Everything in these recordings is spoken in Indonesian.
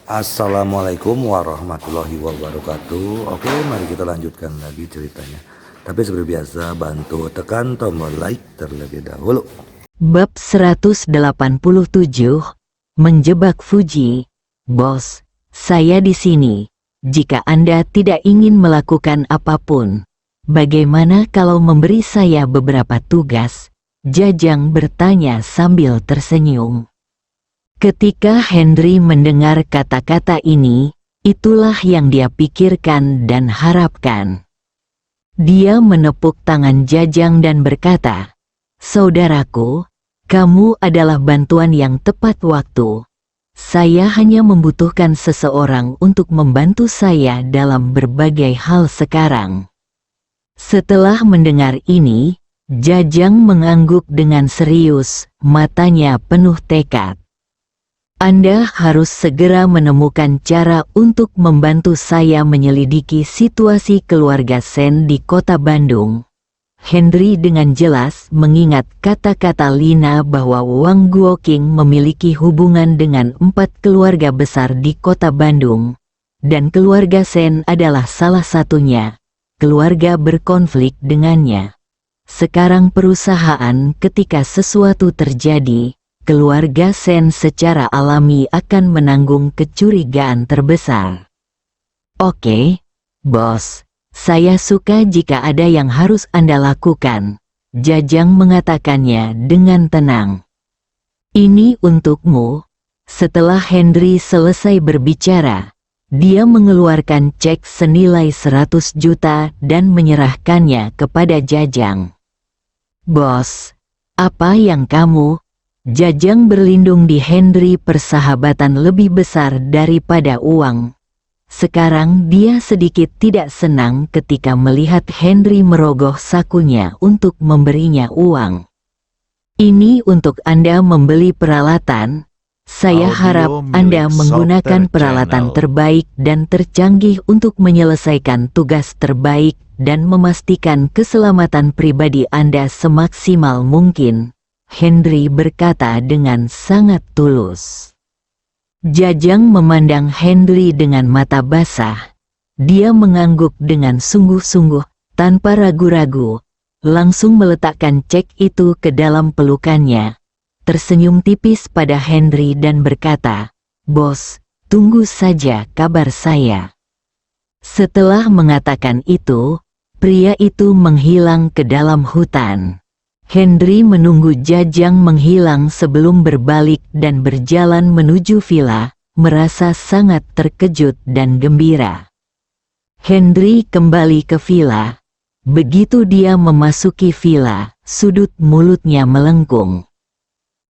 Assalamualaikum warahmatullahi wabarakatuh. Oke, mari kita lanjutkan lagi ceritanya. Tapi seperti biasa, bantu tekan tombol like terlebih dahulu. Bab 187, Menjebak Fuji. Bos, saya di sini. Jika Anda tidak ingin melakukan apapun, bagaimana kalau memberi saya beberapa tugas? Jajang bertanya sambil tersenyum. Ketika Henry mendengar kata-kata ini, itulah yang dia pikirkan dan harapkan. Dia menepuk tangan Jajang dan berkata, "Saudaraku, kamu adalah bantuan yang tepat waktu. Saya hanya membutuhkan seseorang untuk membantu saya dalam berbagai hal sekarang." Setelah mendengar ini, Jajang mengangguk dengan serius, matanya penuh tekad. "Anda harus segera menemukan cara untuk membantu saya menyelidiki situasi keluarga Sen di kota Bandung." Henry dengan jelas mengingat kata-kata Lina bahwa Wang Guoqing memiliki hubungan dengan 4 keluarga besar di kota Bandung, dan keluarga Sen adalah salah satunya. Keluarga berkonflik dengannya. Sekarang perusahaan ketika sesuatu terjadi, keluarga Sen secara alami akan menanggung kecurigaan terbesar. "Oke, bos. Saya suka jika ada yang harus Anda lakukan," Jajang mengatakannya dengan tenang. "Ini untukmu." Setelah Henry selesai berbicara, dia mengeluarkan cek senilai 100 juta dan menyerahkannya kepada Jajang. "Bos, apa yang kamu..." Jajang berlindung di Henry, persahabatan lebih besar daripada uang. Sekarang dia sedikit tidak senang ketika melihat Henry merogoh sakunya untuk memberinya uang. "Ini untuk Anda membeli peralatan. Saya harap Anda menggunakan peralatan terbaik dan tercanggih untuk menyelesaikan tugas terbaik dan memastikan keselamatan pribadi Anda semaksimal mungkin," Henry berkata dengan sangat tulus. Jajang memandang Henry dengan mata basah. Dia mengangguk dengan sungguh-sungguh, tanpa ragu-ragu, langsung meletakkan cek itu ke dalam pelukannya, tersenyum tipis pada Henry dan berkata, "Bos, tunggu saja kabar saya." Setelah mengatakan itu, pria itu menghilang ke dalam hutan. Henry menunggu Jajang menghilang sebelum berbalik dan berjalan menuju villa, merasa sangat terkejut dan gembira. Henry kembali ke villa. Begitu dia memasuki villa, sudut mulutnya melengkung.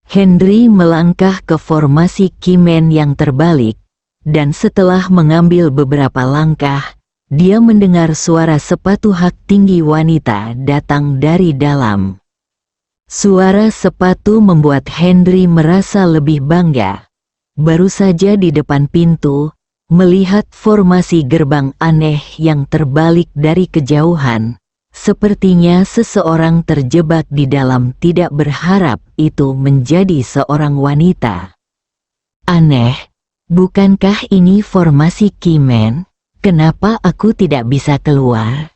Henry melangkah ke formasi Kimen yang terbalik, dan setelah mengambil beberapa langkah, dia mendengar suara sepatu hak tinggi wanita datang dari dalam. Suara sepatu membuat Henry merasa lebih bangga. Baru saja di depan pintu, melihat formasi gerbang aneh yang terbalik dari kejauhan, sepertinya seseorang terjebak di dalam, tidak berharap itu menjadi seorang wanita. "Aneh, bukankah ini formasi Kimen? Kenapa aku tidak bisa keluar?"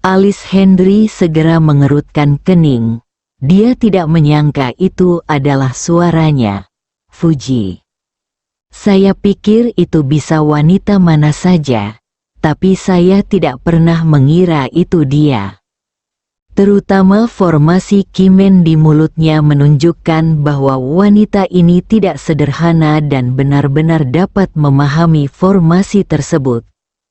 Alis Henry segera mengerutkan kening. Dia tidak menyangka itu adalah suaranya. "Fuji. Saya pikir itu bisa wanita mana saja, tapi saya tidak pernah mengira itu dia." Terutama formasi Kimen di mulutnya menunjukkan bahwa wanita ini tidak sederhana dan benar-benar dapat memahami formasi tersebut.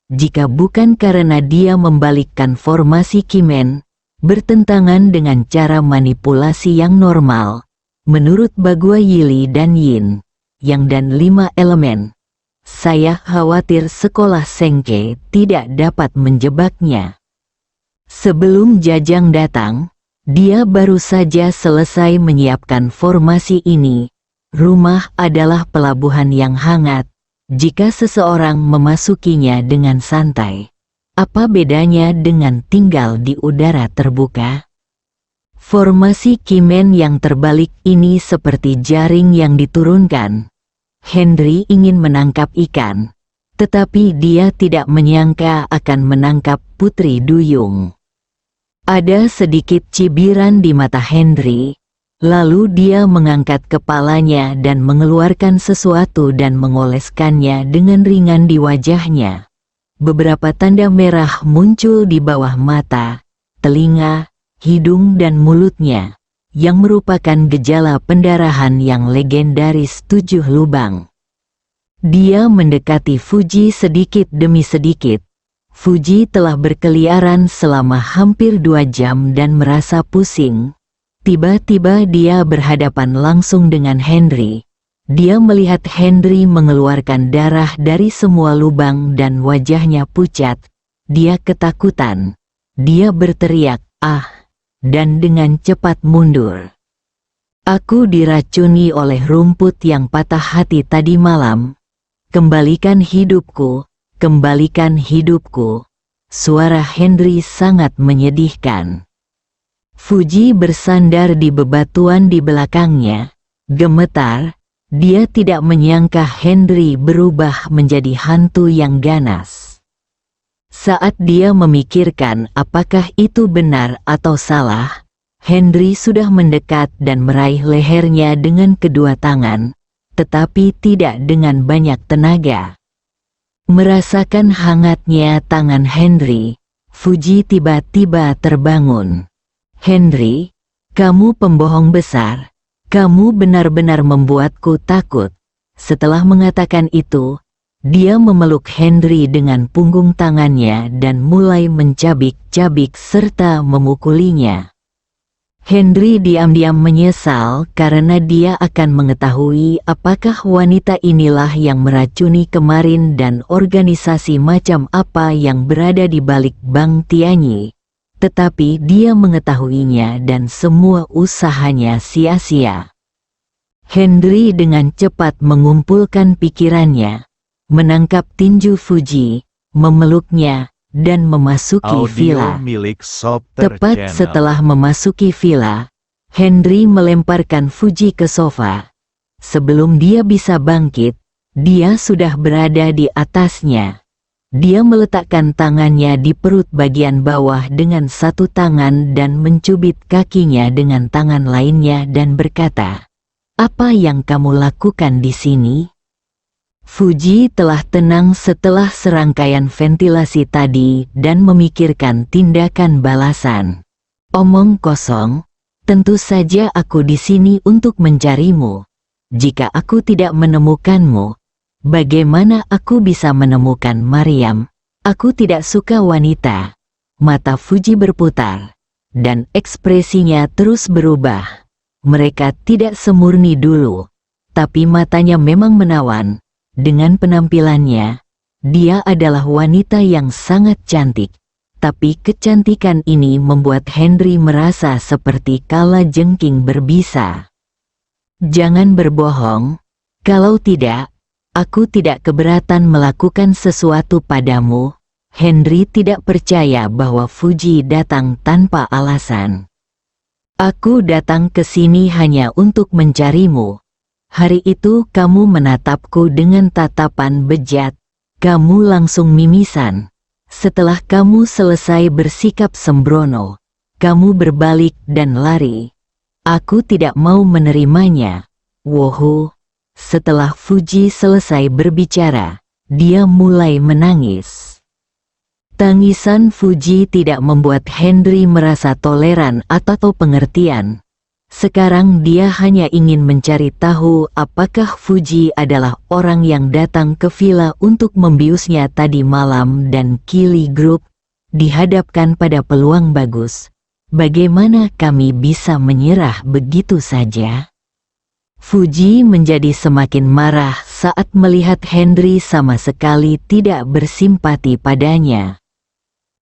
Jika bukan karena dia membalikkan formasi Kimen, bertentangan dengan cara manipulasi yang normal, menurut Bagua Yili dan Yin, Yang dan 5 elemen, saya khawatir sekolah Sengke tidak dapat menjebaknya. Sebelum Jajang datang, dia baru saja selesai menyiapkan formasi ini. Rumah adalah pelabuhan yang hangat, jika seseorang memasukinya dengan santai. Apa bedanya dengan tinggal di udara terbuka? Formasi Kimen yang terbalik ini seperti jaring yang diturunkan. Henry ingin menangkap ikan, tetapi dia tidak menyangka akan menangkap Putri Duyung. Ada sedikit cibiran di mata Henry, lalu dia mengangkat kepalanya dan mengeluarkan sesuatu dan mengoleskannya dengan ringan di wajahnya. Beberapa tanda merah muncul di bawah mata, telinga, hidung dan mulutnya, yang merupakan gejala pendarahan yang legendaris 7 lubang. Dia mendekati Fuji sedikit demi sedikit. Fuji telah berkeliaran selama hampir 2 jam dan merasa pusing. Tiba-tiba dia berhadapan langsung dengan Henry. Dia melihat Henry mengeluarkan darah dari semua lubang dan wajahnya pucat. Dia ketakutan. Dia berteriak, "Ah!" dan dengan cepat mundur. "Aku diracuni oleh rumput yang patah hati tadi malam. Kembalikan hidupku, kembalikan hidupku." Suara Henry sangat menyedihkan. Fuji bersandar di bebatuan di belakangnya, gemetar. Dia tidak menyangka Henry berubah menjadi hantu yang ganas. Saat dia memikirkan apakah itu benar atau salah, Henry sudah mendekat dan meraih lehernya dengan kedua tangan, tetapi tidak dengan banyak tenaga. Merasakan hangatnya tangan Henry, Fuji tiba-tiba terbangun. "Henry, kamu pembohong besar. Kamu benar-benar membuatku takut." Setelah mengatakan itu, dia memeluk Henry dengan punggung tangannya dan mulai mencabik-cabik serta memukulinya. Henry diam-diam menyesal karena dia akan mengetahui apakah wanita inilah yang meracuni kemarin dan organisasi macam apa yang berada di balik Bang Tianyi. Tetapi dia mengetahuinya dan semua usahanya sia-sia. Henry dengan cepat mengumpulkan pikirannya, menangkap tinju Fuji, memeluknya, dan memasuki villa. Milik Sopter Tepat Channel. setelah memasuki villa, Henry melemparkan Fuji ke sofa. Sebelum dia bisa bangkit, dia sudah berada di atasnya. Dia meletakkan tangannya di perut bagian bawah dengan satu tangan dan mencubit kakinya dengan tangan lainnya dan berkata, "Apa yang kamu lakukan di sini?" Fuji telah tenang setelah serangkaian ventilasi tadi dan memikirkan tindakan balasan. "Omong kosong, tentu saja aku di sini untuk mencarimu. Jika aku tidak menemukanmu, bagaimana aku bisa menemukan Mariam? Aku tidak suka wanita." Mata Fuji berputar, dan ekspresinya terus berubah. Mereka tidak semurni dulu, tapi matanya memang menawan. Dengan penampilannya, dia adalah wanita yang sangat cantik, tapi kecantikan ini membuat Henry merasa seperti kalajengking berbisa. "Jangan berbohong, kalau tidak, aku tidak keberatan melakukan sesuatu padamu." Henry tidak percaya bahwa Fuji datang tanpa alasan. "Aku datang ke sini hanya untuk mencarimu. Hari itu kamu menatapku dengan tatapan bejat. Kamu langsung mimisan. Setelah kamu selesai bersikap sembrono, kamu berbalik dan lari. Aku tidak mau menerimanya." Wohu. Setelah Fuji selesai berbicara, dia mulai menangis. Tangisan Fuji tidak membuat Henry merasa toleran atau pengertian. Sekarang dia hanya ingin mencari tahu apakah Fuji adalah orang yang datang ke villa untuk membiusnya tadi malam dan Kili Group dihadapkan pada peluang bagus. Bagaimana kami bisa menyerah begitu saja? Fuji menjadi semakin marah saat melihat Henry sama sekali tidak bersimpati padanya.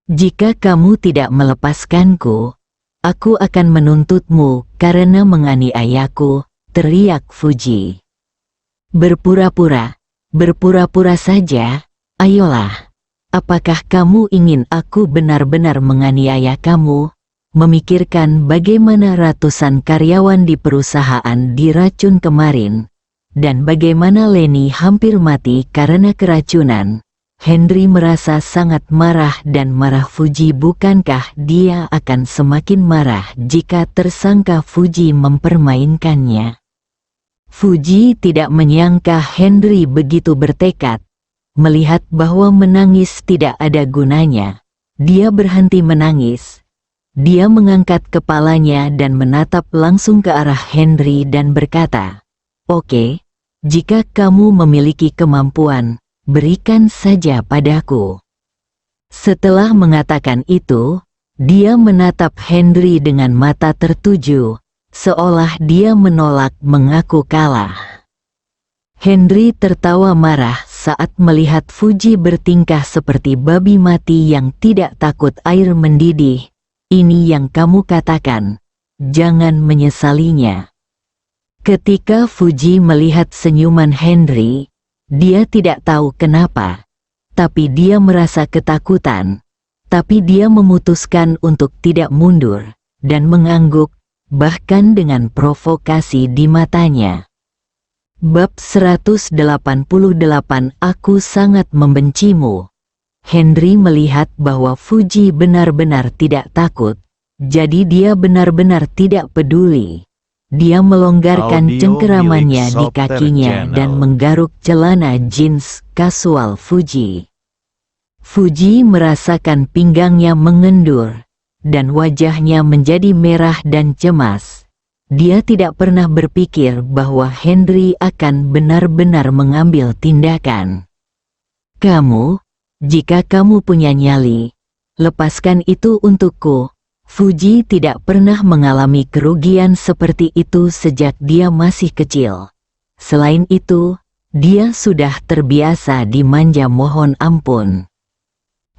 "Jika kamu tidak melepaskanku, aku akan menuntutmu karena menganiayaku," teriak Fuji. Berpura-pura saja, ayolah. Apakah kamu ingin aku benar-benar menganiaya kamu? Memikirkan bagaimana ratusan karyawan di perusahaan diracun kemarin, dan bagaimana Leni hampir mati karena keracunan, Henry merasa sangat marah dan marah Fuji. Bukankah dia akan semakin marah jika tersangka Fuji mempermainkannya? Fuji tidak menyangka Henry begitu bertekad. Melihat bahwa menangis tidak ada gunanya, dia berhenti menangis. Dia mengangkat kepalanya dan menatap langsung ke arah Henry dan berkata, "Oke, jika kamu memiliki kemampuan, berikan saja padaku." Setelah mengatakan itu, dia menatap Henry dengan mata tertuju, seolah dia menolak mengaku kalah. Henry tertawa marah saat melihat Fuji bertingkah seperti babi mati yang tidak takut air mendidih. "Ini yang kamu katakan, jangan menyesalinya." Ketika Fuji melihat senyuman Henry, dia tidak tahu kenapa, tapi dia merasa ketakutan. Tapi dia memutuskan untuk tidak mundur, dan mengangguk, bahkan dengan provokasi di matanya. Bab 188. Aku sangat membencimu. Henry melihat bahwa Fuji benar-benar tidak takut, jadi dia benar-benar tidak peduli. Dia melonggarkan cengkeramannya di kakinya dan menggaruk celana jeans kasual Fuji. Fuji merasakan pinggangnya mengendur, dan wajahnya menjadi merah dan cemas. Dia tidak pernah berpikir bahwa Henry akan benar-benar mengambil tindakan. Jika kamu punya nyali, lepaskan itu untukku." Fuji tidak pernah mengalami kerugian seperti itu sejak dia masih kecil. Selain itu, dia sudah terbiasa dimanja mohon ampun.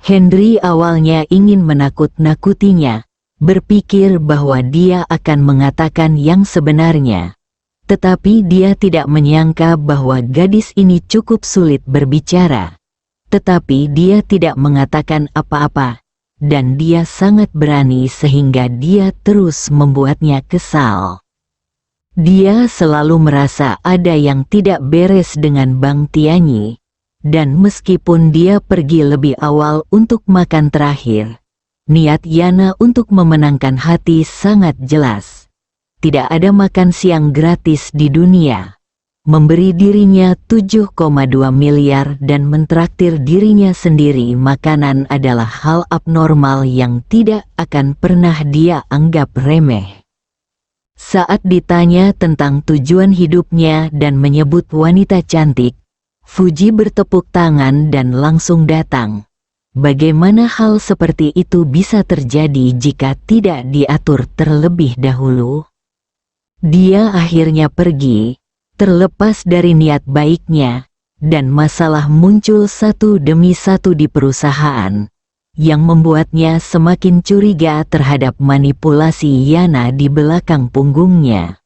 Henry awalnya ingin menakut-nakutinya, berpikir bahwa dia akan mengatakan yang sebenarnya. Tetapi dia tidak menyangka bahwa gadis ini cukup sulit berbicara. Tetapi dia tidak mengatakan apa-apa. Dan dia sangat berani sehingga dia terus membuatnya kesal. Dia selalu merasa ada yang tidak beres dengan Bang Tianyi, dan meskipun dia pergi lebih awal untuk makan terakhir, niat Yana untuk memenangkan hati sangat jelas. Tidak ada makan siang gratis di dunia. Memberi dirinya 7,2 miliar dan mentraktir dirinya sendiri makanan adalah hal abnormal yang tidak akan pernah dia anggap remeh. Saat ditanya tentang tujuan hidupnya dan menyebut wanita cantik, Fuji bertepuk tangan dan langsung datang. Bagaimana hal seperti itu bisa terjadi jika tidak diatur terlebih dahulu? Dia akhirnya pergi. Terlepas dari niat baiknya, dan masalah muncul satu demi satu di perusahaan, yang membuatnya semakin curiga terhadap manipulasi Yana di belakang punggungnya.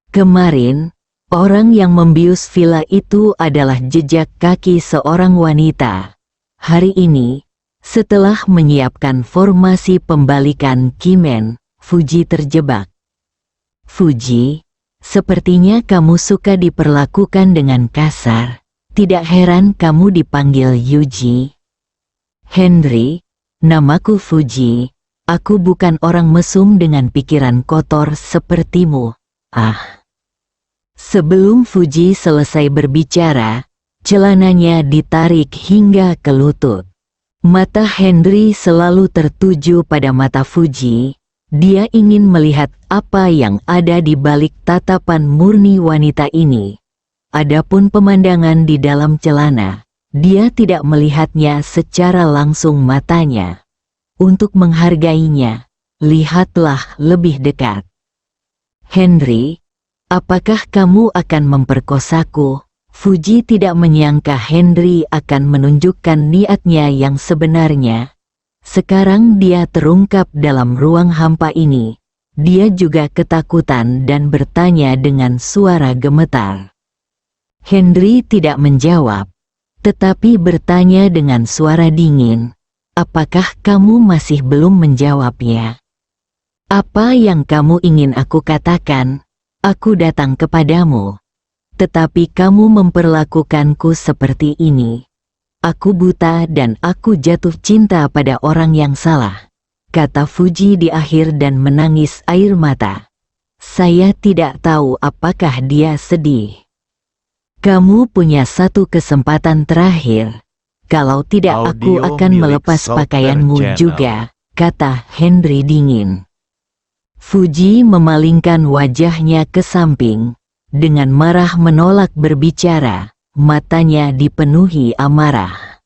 Kemarin, orang yang membius villa itu adalah jejak kaki seorang wanita. Hari ini, setelah menyiapkan formasi pembalikan Kimen, Fuji terjebak. "Fuji, sepertinya kamu suka diperlakukan dengan kasar. Tidak heran kamu dipanggil Yuji." "Henry, namaku Fuji. Aku bukan orang mesum dengan pikiran kotor sepertimu." Sebelum Fuji selesai berbicara, celananya ditarik hingga ke lutut. Mata Henry selalu tertuju pada mata Fuji. Dia ingin melihat apa yang ada di balik tatapan murni wanita ini. Adapun pemandangan di dalam celana, dia tidak melihatnya secara langsung matanya. Untuk menghargainya, lihatlah lebih dekat. "Henry, apakah kamu akan memperkosaku?" Fuji tidak menyangka Henry akan menunjukkan niatnya yang sebenarnya. Sekarang dia terungkap dalam ruang hampa ini. Dia juga ketakutan dan bertanya dengan suara gemetar. Henry tidak menjawab, tetapi bertanya dengan suara dingin, "Apakah kamu masih belum menjawabnya? Apa yang kamu ingin aku katakan? Aku datang kepadamu. Tetapi kamu memperlakukanku seperti ini. Aku buta dan aku jatuh cinta pada orang yang salah, kata Fuji di akhir dan menangis air mata. Saya tidak tahu apakah dia sedih. Kamu punya satu kesempatan terakhir. Kalau tidak aku Audio akan milik melepas Soper pakaianmu Channel. juga, kata Henry dingin. Fuji memalingkan wajahnya ke samping. Dengan marah menolak berbicara, matanya dipenuhi amarah.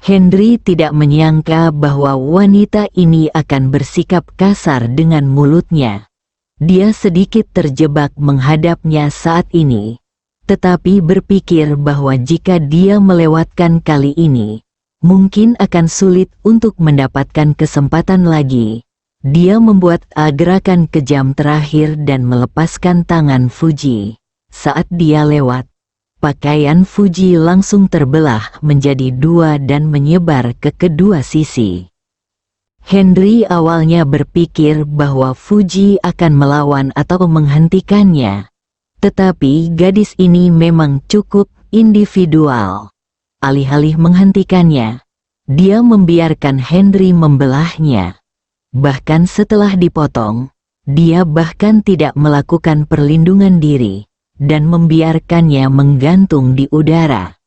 Henry tidak menyangka bahwa wanita ini akan bersikap kasar dengan mulutnya. Dia sedikit terjebak menghadapnya saat ini, tetapi berpikir bahwa jika dia melewatkan kali ini, mungkin akan sulit untuk mendapatkan kesempatan lagi. Dia membuat gerakan kejam terakhir dan melepaskan tangan Fuji. Saat dia lewat, pakaian Fuji langsung terbelah menjadi dua dan menyebar ke kedua sisi. Henry awalnya berpikir bahwa Fuji akan melawan atau menghentikannya. Tetapi gadis ini memang cukup individual. Alih-alih menghentikannya, dia membiarkan Henry membelahnya. Bahkan setelah dipotong, dia bahkan tidak melakukan perlindungan diri dan membiarkannya menggantung di udara.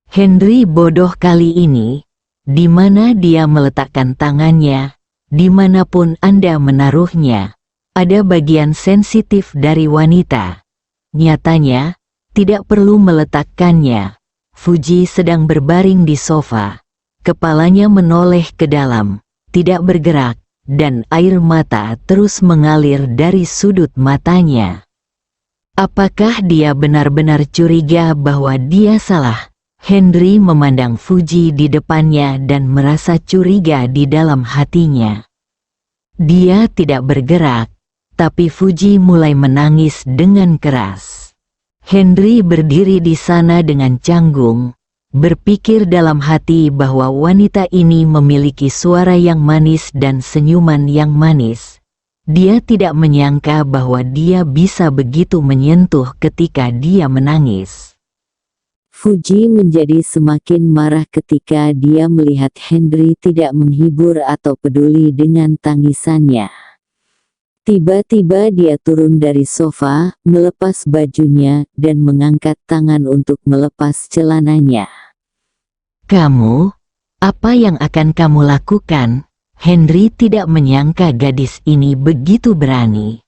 Henry bodoh kali ini, di mana dia meletakkan tangannya, dimanapun Anda menaruhnya, ada bagian sensitif dari wanita. Nyatanya, tidak perlu meletakkannya. Fuji sedang berbaring di sofa, kepalanya menoleh ke dalam, tidak bergerak, dan air mata terus mengalir dari sudut matanya. Apakah dia benar-benar curiga bahwa dia salah? Henry memandang Fuji di depannya dan merasa curiga di dalam hatinya. Dia tidak bergerak, tapi Fuji mulai menangis dengan keras. Henry berdiri di sana dengan canggung, berpikir dalam hati bahwa wanita ini memiliki suara yang manis dan senyuman yang manis. Dia tidak menyangka bahwa dia bisa begitu menyentuh ketika dia menangis. Fuji menjadi semakin marah ketika dia melihat Henry tidak menghibur atau peduli dengan tangisannya. Tiba-tiba dia turun dari sofa, melepas bajunya, dan mengangkat tangan untuk melepas celananya. Kamu? Apa yang akan kamu lakukan? Henry tidak menyangka gadis ini begitu berani.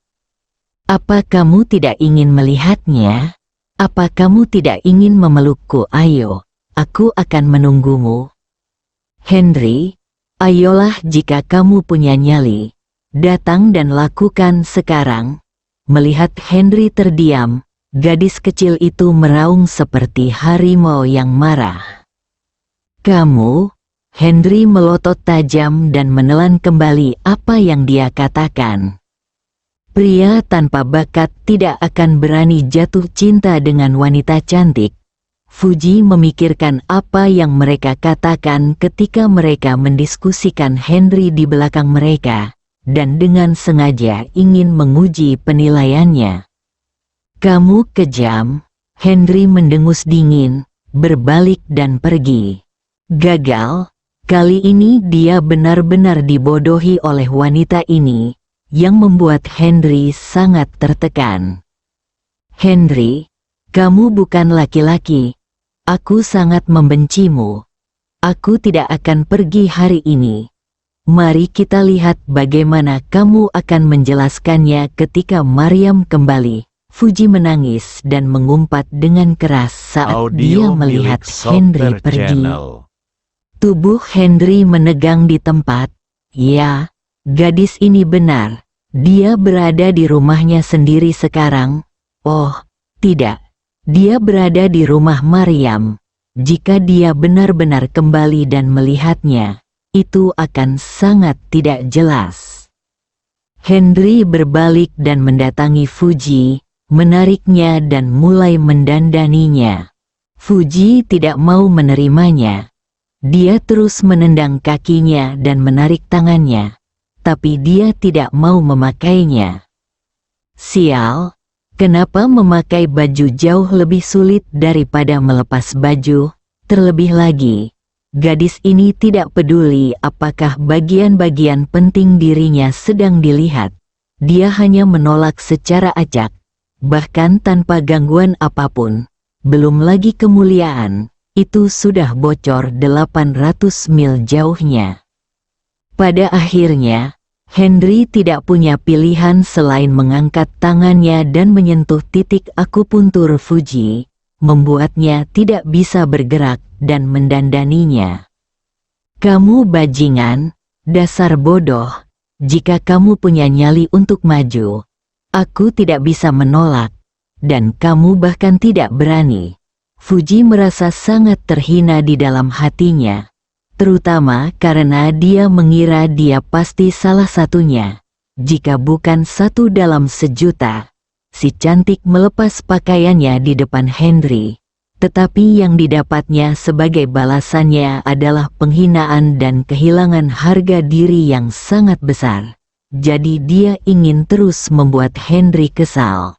Apa kamu tidak ingin melihatnya? Apa kamu tidak ingin memelukku? Ayo, aku akan menunggumu. Henry, ayolah jika kamu punya nyali. Datang dan lakukan sekarang. Melihat Henry terdiam, gadis kecil itu meraung seperti harimau yang marah. Kamu? Henry melotot tajam dan menelan kembali apa yang dia katakan. Pria tanpa bakat tidak akan berani jatuh cinta dengan wanita cantik. Fuji memikirkan apa yang mereka katakan ketika mereka mendiskusikan Henry di belakang mereka, dan dengan sengaja ingin menguji penilaiannya. Kamu kejam, Henry mendengus dingin, berbalik dan pergi. Gagal, kali ini dia benar-benar dibodohi oleh wanita ini, yang membuat Henry sangat tertekan. Henry, kamu bukan laki-laki. Aku sangat membencimu. Aku tidak akan pergi hari ini. Mari kita lihat bagaimana kamu akan menjelaskannya ketika Maryam kembali. Fuji menangis dan mengumpat dengan keras saat dia Audio melihat milik Henry Soper pergi. Channel. Tubuh Henry menegang di tempat. Ya, gadis ini benar. Dia berada di rumahnya sendiri sekarang. Oh, tidak. Dia berada di rumah Maryam. Jika dia benar-benar kembali dan melihatnya, itu akan sangat tidak jelas. Henry berbalik dan mendatangi Fuji, menariknya dan mulai mendandaninya. Fuji tidak mau menerimanya. Dia terus menendang kakinya dan menarik tangannya, tapi dia tidak mau memakainya. Sial, Kenapa memakai baju jauh lebih sulit daripada melepas baju? Terlebih lagi, gadis ini tidak peduli apakah bagian-bagian penting dirinya sedang dilihat. Dia hanya menolak secara acak, bahkan tanpa gangguan apapun. Belum lagi kemuliaan, itu sudah bocor 800 mil jauhnya. Pada akhirnya, Henry tidak punya pilihan selain mengangkat tangannya dan menyentuh titik akupuntur Fuji, membuatnya tidak bisa bergerak dan mendandaninya. Kamu bajingan, dasar bodoh, jika kamu punya nyali untuk maju, aku tidak bisa menolak, dan kamu bahkan tidak berani. Fuji merasa sangat terhina di dalam hatinya. Terutama karena dia mengira dia pasti salah satunya. Jika bukan satu dalam sejuta, si cantik melepas pakaiannya di depan Henry. Tetapi yang didapatnya sebagai balasannya adalah penghinaan dan kehilangan harga diri yang sangat besar. Jadi dia ingin terus membuat Henry kesal.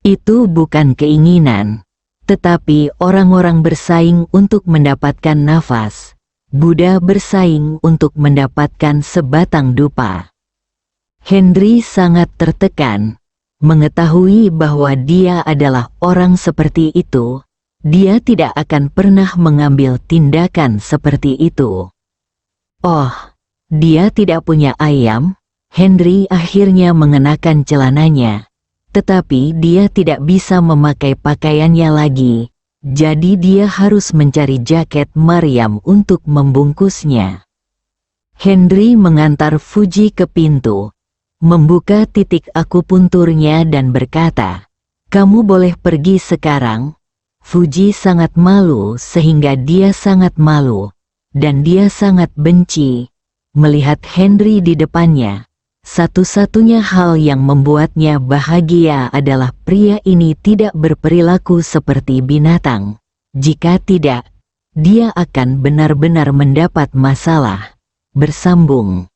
Itu bukan keinginan, tetapi orang-orang bersaing untuk mendapatkan nafas. Buddha bersaing untuk mendapatkan sebatang dupa. Henry sangat tertekan, mengetahui bahwa dia adalah orang seperti itu. Dia tidak akan pernah mengambil tindakan seperti itu. Oh, dia tidak punya ayam. Henry akhirnya mengenakan celananya, tetapi dia tidak bisa memakai pakaiannya lagi. Jadi dia harus mencari jaket Maryam untuk membungkusnya. Henry mengantar Fuji ke pintu, membuka titik akupunturnya dan berkata, "Kamu boleh pergi sekarang." Fuji sangat malu sehingga dia sangat malu, dan dia sangat benci melihat Henry di depannya. Satu-satunya hal yang membuatnya bahagia adalah pria ini tidak berperilaku seperti binatang. Jika tidak, dia akan benar-benar mendapat masalah. Bersambung.